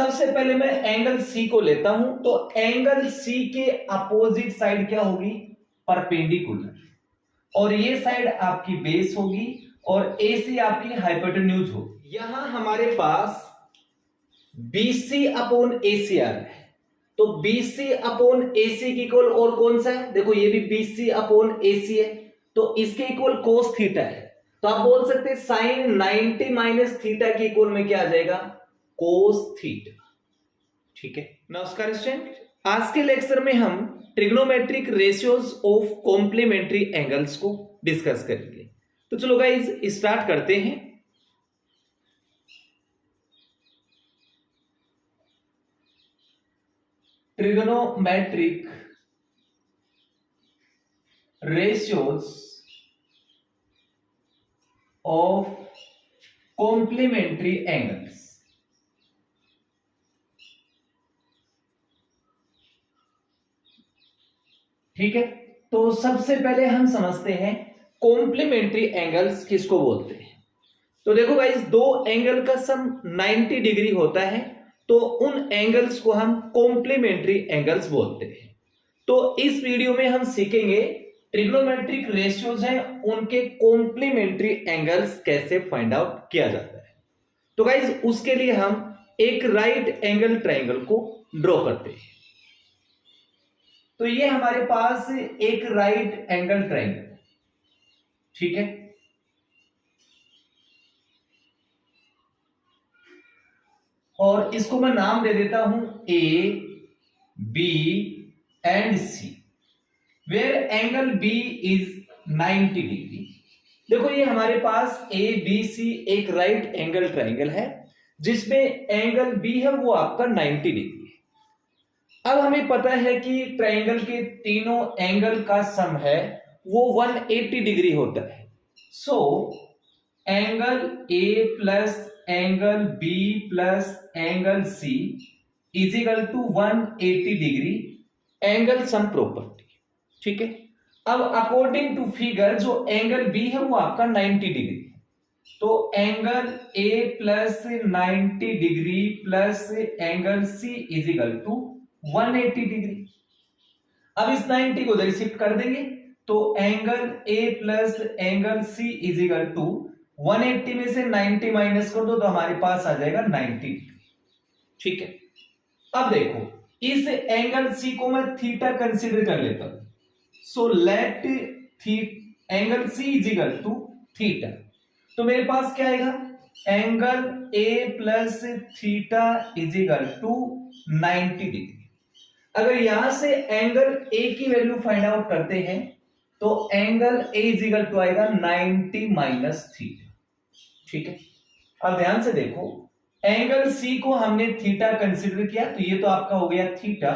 सबसे पहले मैं एंगल सी को लेता हूं, तो एंगल सी के अपोजिट साइड क्या होगी? परपेंडिकुलर। और ये साइड आपकी बेस होगी और एसी आपकी हाइपोटेन्यूज होगी। यहां हमारे पास बीसी अपॉन एसी आ रहा है, तो बीसी अपॉन एसी की इक्वल और कौन सा है? देखो ये भी बीसी अपॉन एसी है, तो इसके इक्वल कोस थीटा है। तो आप बोल सकते हैं साइन 90 माइनस थीटा की इक्वल में क्या आ जाएगा? Cos theta. ठीक है, नमस्कार स्टूडेंट। आज के लेक्चर में हम trigonometric ratios of complementary angles को डिस्कस करेंगे। तो चलो गाइस स्टार्ट करते हैं। Trigonometric ratios of complementary angles. ठीक है, तो सबसे पहले हम समझते हैं कॉम्प्लीमेंट्री एंगल्स किसको बोलते हैं। तो देखो गाइस, दो एंगल का सम 90 डिग्री होता है, तो उन एंगल्स को हम कॉम्प्लीमेंट्री एंगल्स बोलते हैं। तो इस वीडियो में हम सीखेंगे ट्रिग्नोमेट्रिक रेशियोज हैं, उनके कॉम्प्लीमेंट्री एंगल्स कैसे फाइंड आउट किया जाता है। तो गाइस उसके लिए हम एक राइट एंगल ट्रायंगल को ड्रॉ करते हैं। तो ये हमारे पास एक राइट एंगल ट्रायंगल, ठीक है। और इसको मैं नाम दे देता हूं A B and C, where angle B is 90 degree. देखो ये हमारे पास ए बी सी एक राइट एंगल ट्रायंगल है, जिसमें एंगल बी है वो आपका 90 डिग्री है। अब हमें पता है कि ट्रायंगल के तीनों एंगल का सम है वो 180 डिग्री होता है। So angle A plus angle B plus angle C is equal to 180 degree angle sum property. ठीक है, अब अकॉर्डिंग टू फिगर जो एंगल बी है वो आपका 90 डिग्री है, तो angle A plus 90 degree plus angle C is equal to 180 degree. अब इस 90 को इधर शिफ्ट कर देंगे, तो angle A plus angle C is equal to 180 में से 90 माइनस कर दो तो हमारे पास आ जाएगा 90 डिग्री। ठीक है, अब देखो इस एंगल सी को मैं थीटा कंसीडर कर लेता हूं। So let angle C is equal to theta. तो मेरे पास क्या आएगा? Angle A plus theta is equal to 90 degree. अगर यहां से एंगल ए की वैल्यू फाइंड आउट करते हैं तो angle A is equal to आएगा 90 माइनस थीटा। ठीक है, अब ध्यान से देखो, एंगल सी को हमने थीटा कंसीडर किया, तो ये तो आपका हो गया थीटा,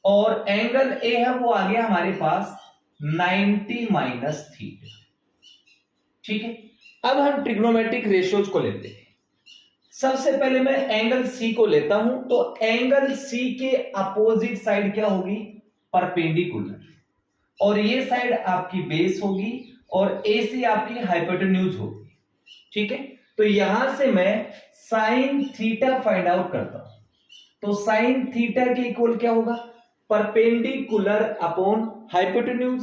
और एंगल ए है वो आ गया हमारे पास 90 माइनस थीटा। ठीक है, अब हम ट्रिग्नोमेट्रिक रेशियोज को लेते हैं। सबसे पहले मैं एंगल सी को लेता हूं, तो एंगल सी के अपोजिट साइड क्या होगी? परपेंडिकुलर। और ये साइड आपकी बेस होगी और एसी आपकी हाइपोटेन्यूज होगी। ठीक है, तो यहां से मैं साइन थीटा फाइंड आउट करता हूं, तो साइन थीटा के इक्वल क्या होगा? Perpendicular upon hypotenuse.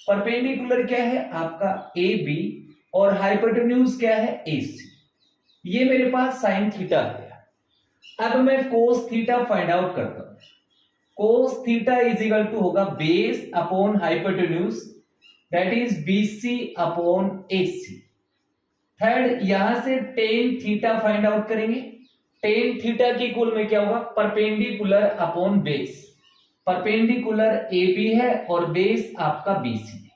परपेंडिकुलर क्या है आपका? ए बी, और हाइपोटेन्यूज क्या है? ए सी। ये मेरे पास साइन थीटा आ गया। अब मैं कोस थीटा फाइंड आउट करता हूं। Cos theta is equal to होगा base upon hypotenuse, that is BC upon AC. Third, यहां से टेन थीटा फाइंड आउट करेंगे। टेन थीटा की इक्वल में क्या होगा? Perpendicular upon base. Perpendicular A B है और बेस आपका बीसी है।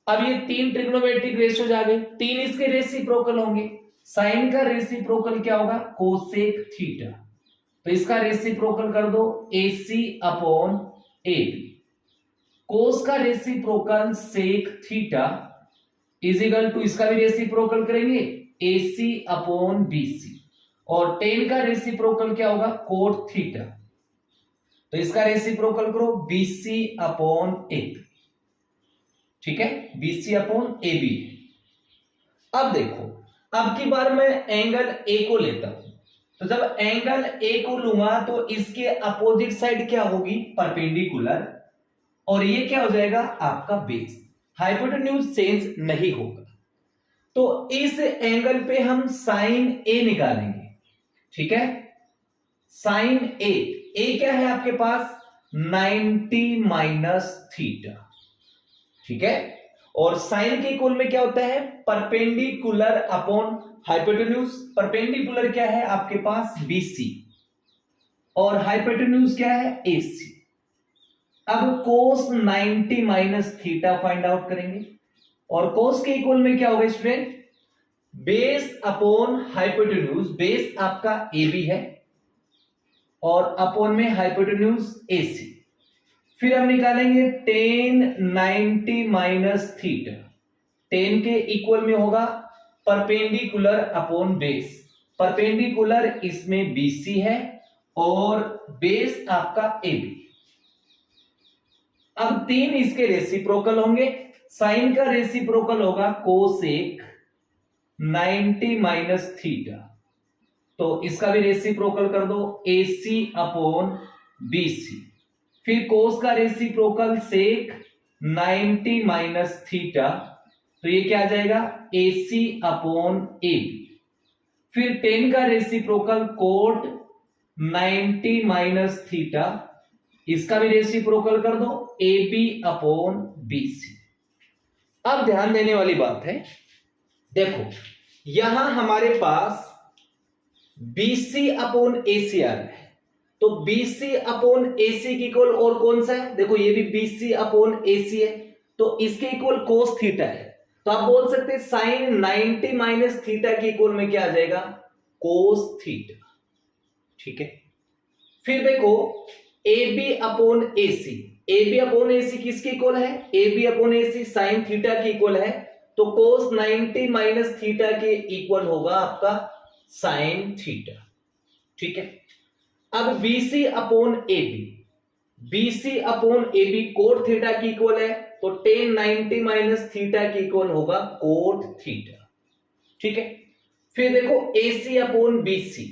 अब ये तीन ट्रिग्नोमेट्रिक रेशियोज आ गए, तीन इसके रेसिप्रोकल होंगे। साइन का रेसिप्रोकल क्या होगा? कोसेक थीटा, तो इसका रेसिप्रोकल कर दो AC अपॉन AB। कोस का reciprocal sec theta is equal to, इसका भी रेसिप्रोकल करेंगे AC अपॉन BC, और टेन का रेसिप्रोकल क्या होगा? कोट थीटा, तो इसका रेसिप्रोकल करो BC अपॉन AB। ठीक है, BC अपॉन AB। अब देखो, अब की बार मैं एंगल A को लेता हूं, तो जब एंगल ए को लूंगा तो इसके अपोजिट साइड क्या होगी, परपेंडिकुलर, और ये क्या हो जाएगा आपका बेस, हाइपोटेन्यूज चेंज नहीं होगा। तो इस एंगल पे हम साइन ए निकालेंगे, ठीक है। साइन ए क्या है आपके पास 90 माइनस थीटा, ठीक है। और साइन के इक्वल में क्या होता है, परपेंडिकुलर अपॉन हाइपोटेन्यूज। परपेंडिकुलर क्या है आपके पास बीसी, और हाइपोटेन्यूज क्या है एसी। अब कोस 90 माइनस थीटा फाइंड आउट करेंगे, और कोस के इक्वल में क्या होगा student, base upon hypotenuse. Base आपका ए बी है और अपॉन में हाइपोटेन्यूज एसी। फिर हम निकालेंगे टेन 90 माइनस थीटा, टेन के इक्वल में होगा परपेंडिकुलर अपॉन बेस। परपेंडिकुलर इसमें बीसी है और बेस आपका ए बी। अब तीन इसके रेसिप्रोकल होंगे, साइन का रेसिप्रोकल होगा कोसेक 90 माइनस थीटा, तो इसका भी रेसिप्रोकल कर दो AC अपॉन BC। फिर कोस का रेसिप्रोकल सेक 90 माइनस थीटा, तो ये क्या आ जाएगा AC अपॉन AB। फिर टेन का रेसिप्रोकल कोट 90 माइनस थीटा, इसका भी रेसिप्रोकल कर दो AB अपॉन BC। अब ध्यान देने वाली बात है, देखो यहां हमारे पास BC अपॉन AC आ रहा है, तो BC अपॉन AC की इक्वल और कौन सा है, देखो ये भी BC अपॉन AC है, तो इसके इक्वल कोस थीटा है। तो आप बोल सकते हैं साइन 90 माइनस थीटा की इक्वल में क्या आ जाएगा, कोस थीटा, ठीक है। फिर देखो AB upon AC, AB upon AC किसके इक्वल है, AB upon AC sine theta की इक्वल है, तो कोस 90 माइनस थीटा के इक्वल होगा आपका साइन थीटा, ठीक है। अब BC upon AB, BC upon AB cot theta की इक्वल है, तो टेन 90 माइनस थीटा की इक्वल होगा कोट थीटा, ठीक है। फिर देखो AC upon BC,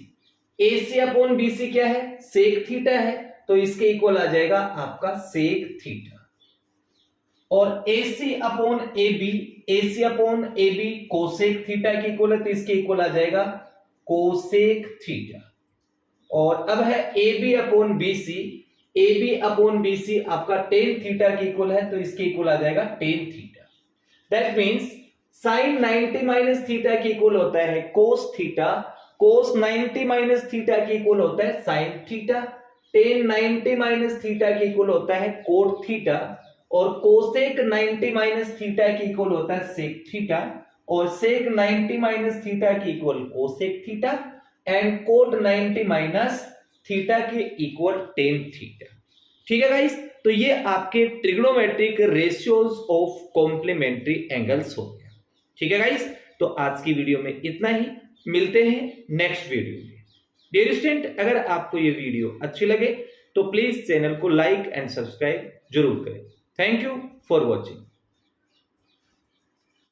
AC upon BC क्या है, सेक थीटा है, तो इसके इक्वल आ जाएगा आपका सेक थीटा। और AC upon AB, AC upon AB cosec theta की इक्वल है, तो इसके इक्वल आ जाएगा कोसेक थीटा। और अब है AB upon BC, AB upon BC आपका टेन थीटा की इक्वल है, तो इसके इक्वल आ जाएगा tan theta. That means sine 90 minus theta की इक्वल होता है cos theta, cos 90 minus theta की इक्वल होता है sine theta, tan 90 minus theta की इक्वल होता है कोट थीटा, और कोसेक 90 माइनस थीटा की इक्वल होता है सेक थीटा, और सेक 90 माइनस थीटा की equal cosec theta, and cot 90 minus theta के इक्वल टेन थीटा, ठीक है गाइस। तो ये आपके trigonometric ratios of complementary angles हो गया, ठीक है गाइस। तो आज की वीडियो में इतना ही, मिलते हैं नेक्स्ट वीडियो में। डियर स्टूडेंट, अगर आपको ये वीडियो अच्छी लगे तो प्लीज चैनल को लाइक एंड सब्सक्राइब जरूर करें। Thank you for watching.